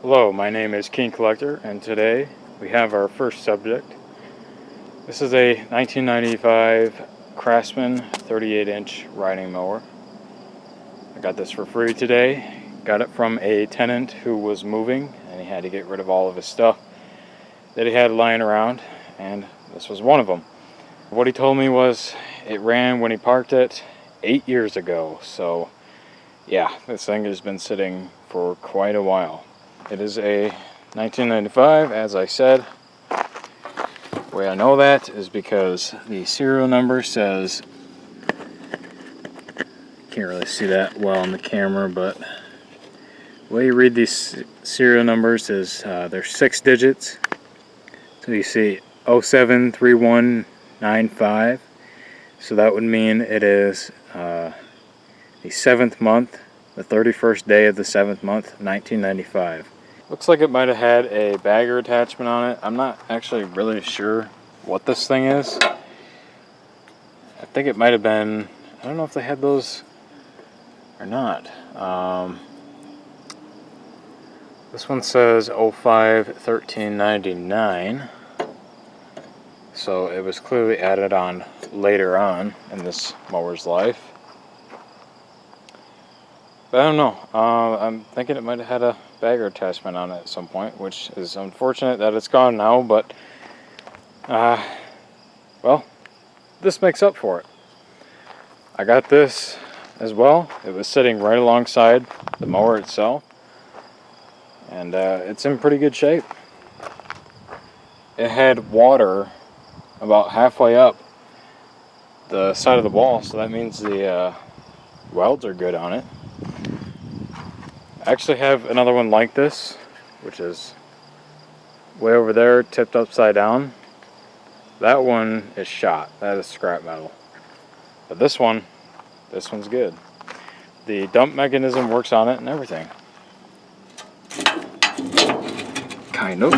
Hello, my name is King Collector, and today we have our first subject. This is a 1995 Craftsman 38-inch riding mower. I got this for free today. Got it from a tenant who was moving, and he had to get rid of all of his stuff that he had lying around, and this was one of them. What he told me was it ran when he parked it 8 years ago, so yeah, this thing has been sitting for quite a while. It is a 1995, as I said. The way I know that is because the serial number says, can't really see that well on the camera, but the way you read these serial numbers is they're 6 digits. So you see 073195. So that would mean it is the 7th month, the 31st day of the 7th month, 1995. Looks like it might have had a bagger attachment on it. I'm not actually really sure what this thing is. I think it might have been, I don't know if they had those or not. This one says 05-1399. So it was clearly added on later on in this mower's life. But I don't know. I'm thinking it might have had a bagger attachment on it at some point, which is unfortunate that it's gone now, but well, this makes up for it. I got this as well. It was sitting right alongside the mower itself, and it's in pretty good shape. It had water about halfway up the side of the wall, so that means the welds are good on it. I actually have another one like this, which is way over there, tipped upside down. That one is shot. That is scrap metal. But this one's good. The dump mechanism works on it and everything. Kind of.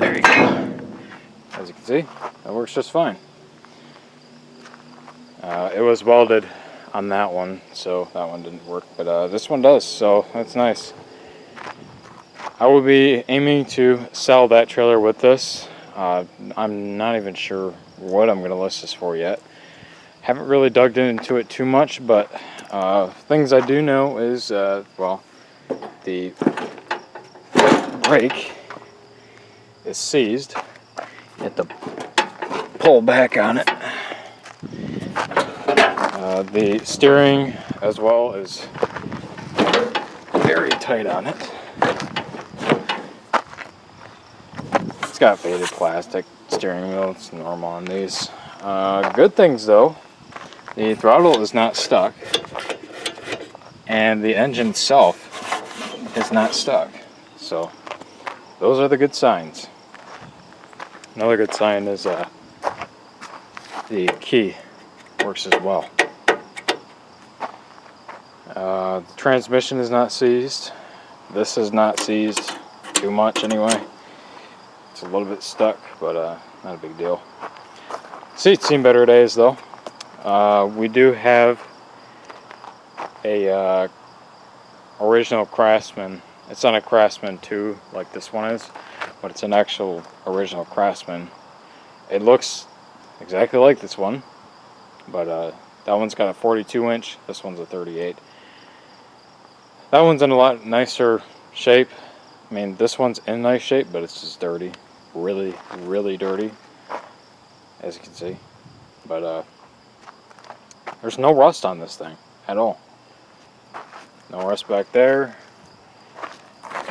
There you go. As you can see, that works just fine. It was welded on that one, so that one didn't work, but this one does, so that's nice. I will be aiming to sell that trailer with this. I'm not even sure what I'm going to list this for yet. Haven't really dug into it too much, but things I do know is, well, the brake is seized. You have to pull back on it. The steering as well is very tight on it. It's got faded plastic steering wheel. It's normal on these. Good things though, the throttle is not stuck, and the engine itself is not stuck. So those are the good signs. Another good sign is the key works as well. The transmission is not seized. This is not seized too much anyway. It's a little bit stuck, but not a big deal. Seats seen better days though. We do have a original Craftsman. It's not a Craftsman 2 like this one is, but it's an actual original Craftsman. It looks exactly like this one, but that one's got a 42-inch. This one's a 38. That one's in a lot nicer shape. I mean, this one's in nice shape, but it's just dirty. Really, really dirty, as you can see. But there's no rust on this thing at all. No rust back there.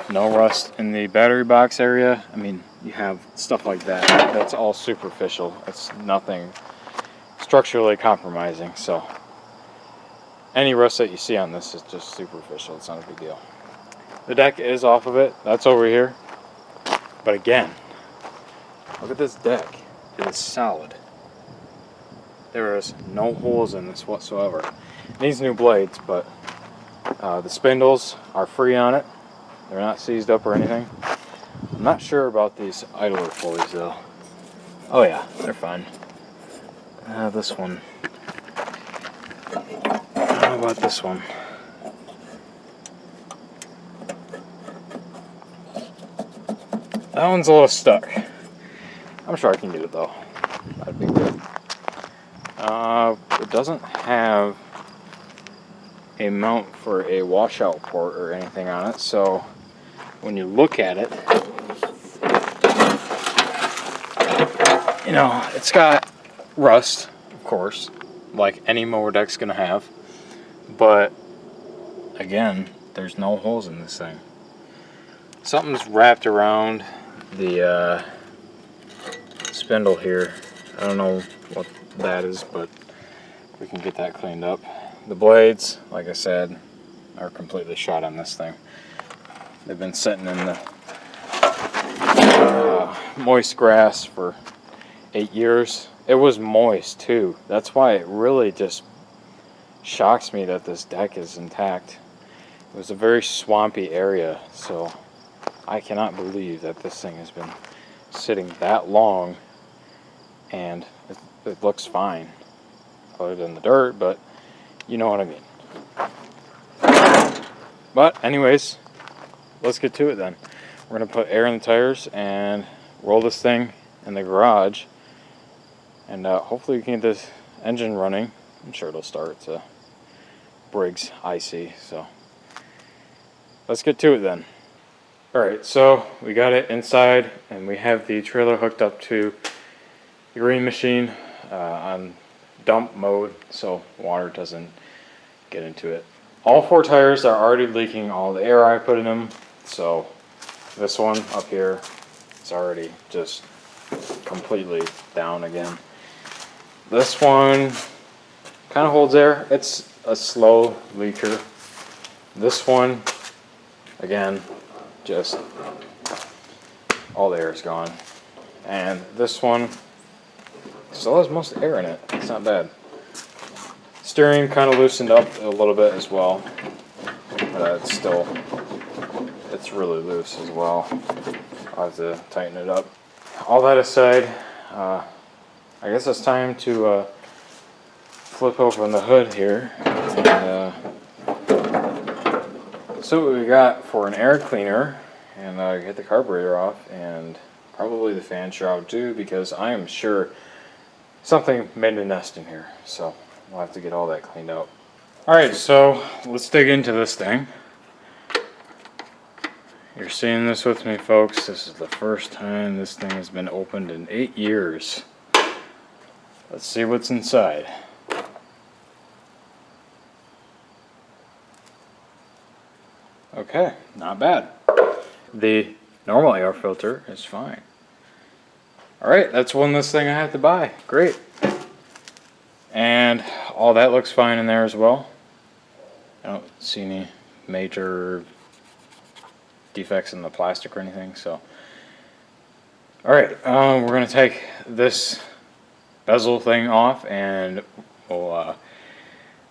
No rust in the battery box area. I mean, you have stuff like that. That's all superficial. It's nothing structurally compromising. So any rust that you see on this is just superficial. It's not a big deal. The deck is off of it. That's over here. But again, look at this deck. It is solid. There is no holes in this whatsoever. It needs new blades, but the spindles are free on it. They're not seized up or anything. I'm not sure about these idler pulleys though. Oh yeah, they're fine. This one. How about this one? That one's a little stuck. I'm sure I can get it though. That'd be good. It doesn't have a mount for a washout port or anything on it, so when you look at it, you know, it's got rust, of course, like any mower deck's gonna have, but again, there's no holes in this thing. Something's wrapped around the spindle here. I don't know what that is, but we can get that cleaned up. The blades, like I said, are completely shot on this thing. They've been sitting in the moist grass for 8 years. It was moist too. That's why it really just shocks me that this deck is intact. It was a very swampy area, so I cannot believe that this thing has been sitting that long and it looks fine, other than the dirt, but you know what I mean. But anyways, let's get to it then. We're going to put air in the tires and roll this thing in the garage, and hopefully we can get this engine running. I'm sure it'll start. It's a Briggs IC, so let's get to it then. Alright, so we got it inside and we have the trailer hooked up to the green machine on dump mode so water doesn't get into it. All 4 tires are already leaking all the air I put in them, so this one up here is already just completely down again. This one kind of holds air. It's a slow leaker. This one, again, just all the air is gone. And this one still has most air in it. It's not bad. Steering kind of loosened up a little bit as well, but it's really loose as well. I'll have to tighten it up. All that aside, I guess it's time to flip open the hood here and so what we got for an air cleaner, and get the carburetor off and probably the fan shroud too, because I am sure something made a nest in here, so we'll have to get all that cleaned out. Alright, so let's dig into this thing. You're seeing this with me, folks. This is the first time this thing has been opened in 8 years. Let's see what's inside. Okay, not bad. The normal air filter is fine. Alright, that's one less thing I have to buy. Great. And all that looks fine in there as well. I don't see any major defects in the plastic or anything, so. Alright, we're going to take this bezel thing off and we'll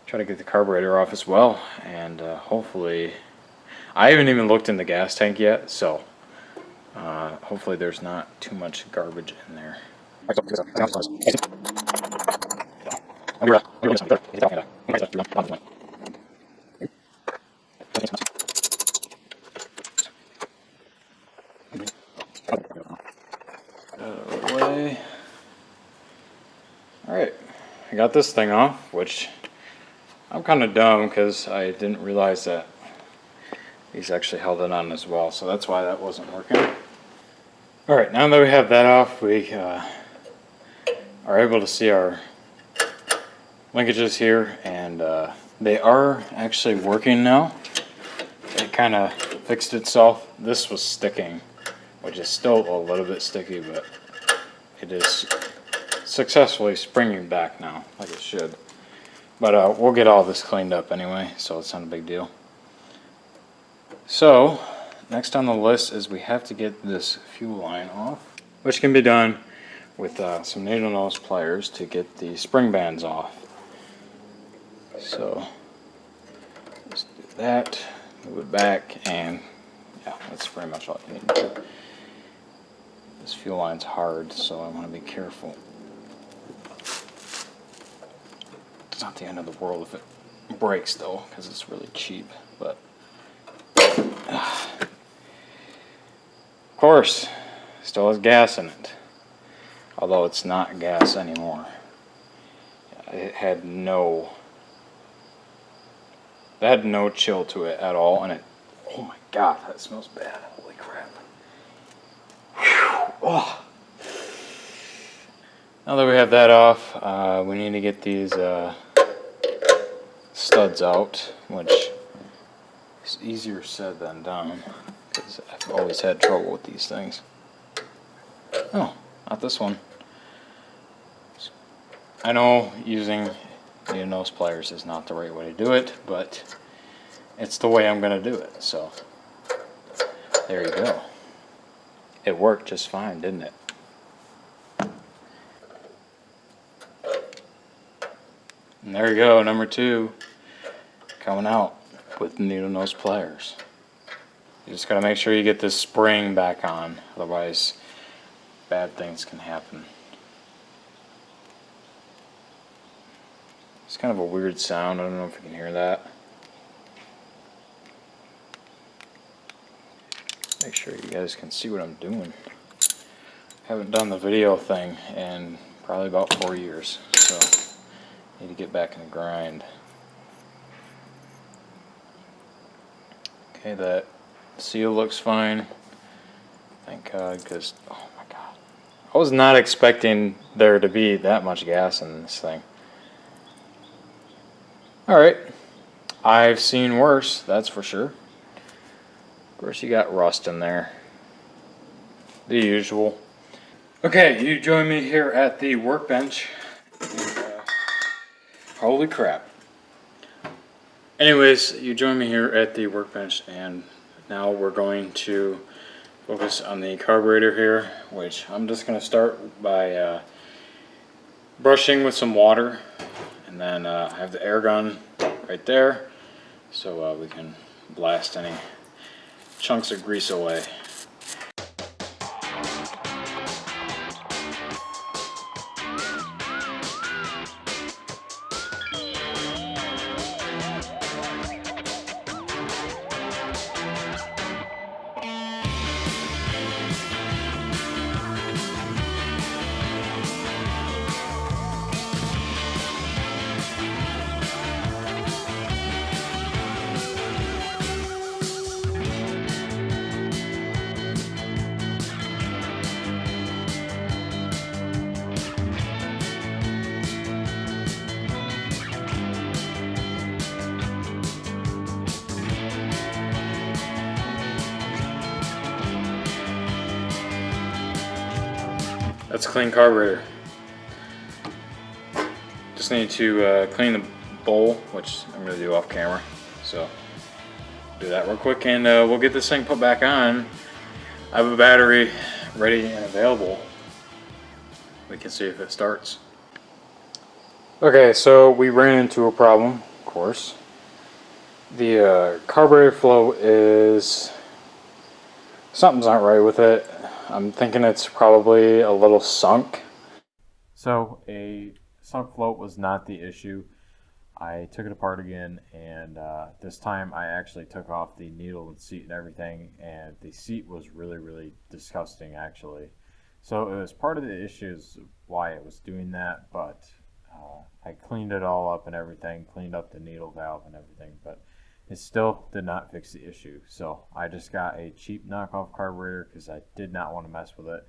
try to get the carburetor off as well, and hopefully, I haven't even looked in the gas tank yet, so hopefully there's not too much garbage in there. Alright, I got this thing off, which I'm kind of dumb because I didn't realize that these actually held it on as well, so that's why that wasn't working. Alright, now that we have that off, we are able to see our linkages here, and they are actually working now. It kind of fixed itself. This was sticking, which is still a little bit sticky, but it is successfully springing back now, like it should. But we'll get all this cleaned up anyway, so it's not a big deal. So, next on the list is we have to get this fuel line off, which can be done with some needle nose pliers to get the spring bands off. So, let's do that, move it back, and yeah, that's pretty much all you need to do. This fuel line's hard, so I want to be careful. It's not the end of the world if it breaks though, because it's really cheap, but of course, Still has gas in it. Although it's not gas anymore. It had no chill to it at all, and it, oh my god, that smells bad. Holy crap. Whew. Oh. Now that we have that off, we need to get these studs out, which is easier said than done, because I've always had trouble with these things. Oh, not this one. I know using nose pliers is not the right way to do it, but it's the way I'm going to do it, so there you go. It worked just fine, didn't it? And there you go, number 2 coming out with needle nose pliers. You just got to make sure you get this spring back on, otherwise bad things can happen. It's kind of a weird sound. I don't know if you can hear that. Make sure you guys can see what I'm doing. Haven't done the video thing in probably about 4 years, so need to get back in the grind. Okay, that seal looks fine. Thank God, because oh my God, I was not expecting there to be that much gas in this thing. Alright, I've seen worse, that's for sure. Of course you got rust in there. The usual. Okay, you join me here at the workbench. Holy crap. Anyways, you join me here at the workbench, and now we're going to focus on the carburetor here, which I'm just going to start by brushing with some water. And then I have the air gun right there, so we can blast any chunks of grease away. That's a clean carburetor. Just need to clean the bowl, which I'm going to do off camera. So do that real quick, and we'll get this thing put back on. I have a battery ready and available. We can see if it starts. Okay, so we ran into a problem, of course. The carburetor flow is... something's not right with it. I'm thinking it's probably a little sunk. So a sunk float was not the issue. I took it apart again, and this time I actually took off the needle and seat and everything, and the seat was really disgusting actually. So it was part of the issues why it was doing that, but I cleaned it all up and everything, cleaned up the needle valve and everything, but it still did not fix the issue. So I just got a cheap knockoff carburetor because I did not want to mess with it.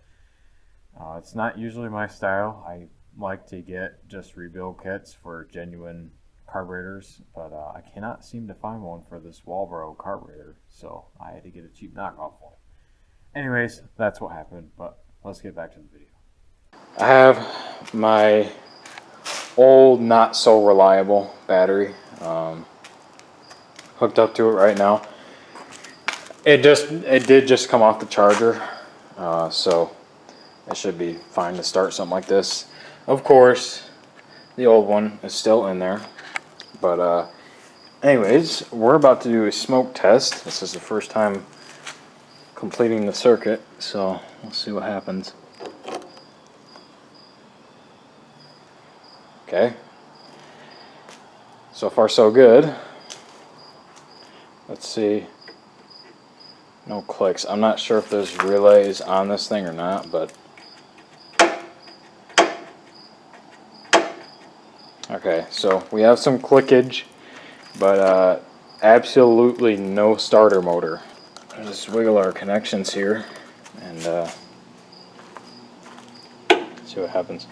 It's not usually my style. I like to get just rebuild kits for genuine carburetors, but I cannot seem to find one for this Walbro carburetor, so I had to get a cheap knockoff one. Anyways, that's what happened, but let's get back to the video. I have my old, not so reliable battery hooked up to it right now. It did just come off the charger, so it should be fine to start something like this. Of course, the old one is still in there, but anyways, we're about to do a smoke test. This is the first time completing the circuit, so we'll see what happens. Okay, so far so good. Let's see No clicks. I'm not sure if there's relays on this thing or not, but okay, so we have some clickage, but absolutely no starter motor. I'll just wiggle our connections here and see what happens.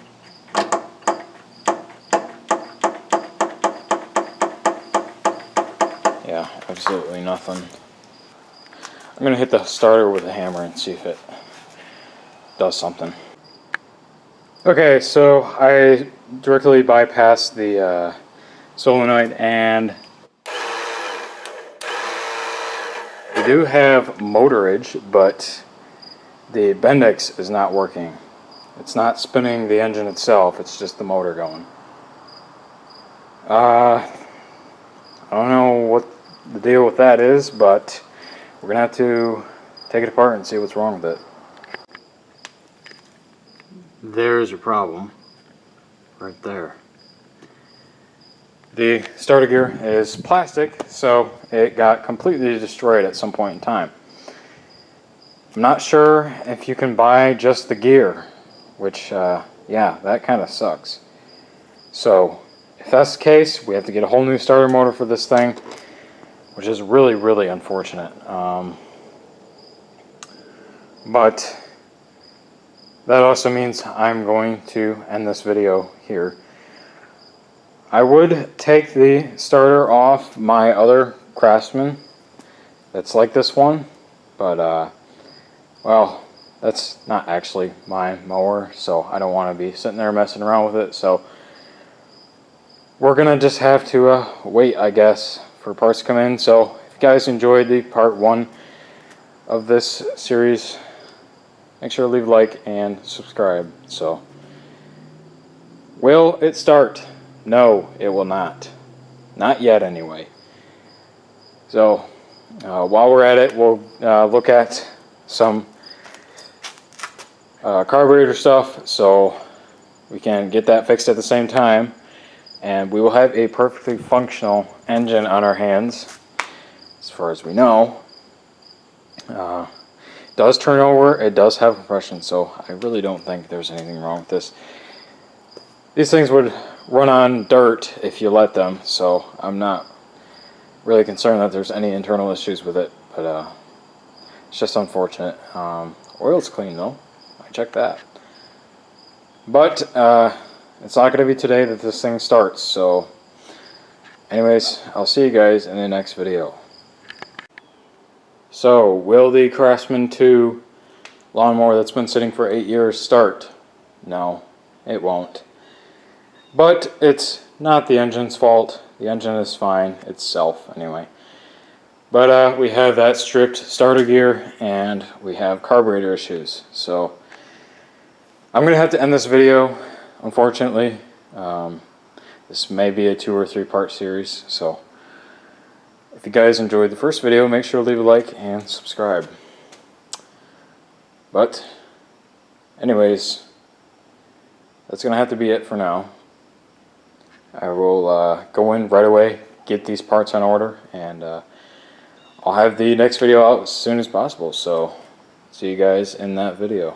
Yeah, absolutely nothing. I'm going to hit the starter with a hammer and see if it does something. Okay, so I directly bypassed the solenoid, and we do have motorage, but the Bendix is not working. It's not spinning the engine itself, it's just the motor going. I don't know what the deal with that is, but we're going to have to take it apart and see what's wrong with it. There's your problem, right there. The starter gear is plastic, so it got completely destroyed at some point in time. I'm not sure if you can buy just the gear, which, yeah, that kind of sucks. So, if that's the case, we have to get a whole new starter motor for this thing, which is really, really unfortunate. But that also means I'm going to end this video here. I would take the starter off my other Craftsman that's like this one, but well, that's not actually my mower, so I don't want to be sitting there messing around with it. So we're gonna just have to wait, I guess, for parts to come in. So if you guys enjoyed the part 1 of this series, make sure to leave a like and subscribe. So, will it start? No, it will not. Not yet, anyway. So, while we're at it, we'll look at some carburetor stuff, so we can get that fixed at the same time, and we will have a perfectly functional engine on our hands, as far as we know. It does turn over, it does have compression, so I really don't think there's anything wrong with this. These things would run on dirt if you let them, so I'm not really concerned that there's any internal issues with it, but it's just unfortunate. Oil's clean though, I checked that. But it's not going to be today that this thing starts, so anyways, I'll see you guys in the next video. So, will the Craftsman 2 lawnmower that's been sitting for 8 years start? No, it won't. But it's not the engine's fault. The engine is fine itself anyway. But we have that stripped starter gear, and we have carburetor issues. So I'm going to have to end this video, unfortunately. This may be a 2 or 3 part series, so if you guys enjoyed the first video, make sure to leave a like and subscribe. But anyways, that's going to have to be it for now. I will go in right away, get these parts on order, and I'll have the next video out as soon as possible. So see you guys in that video.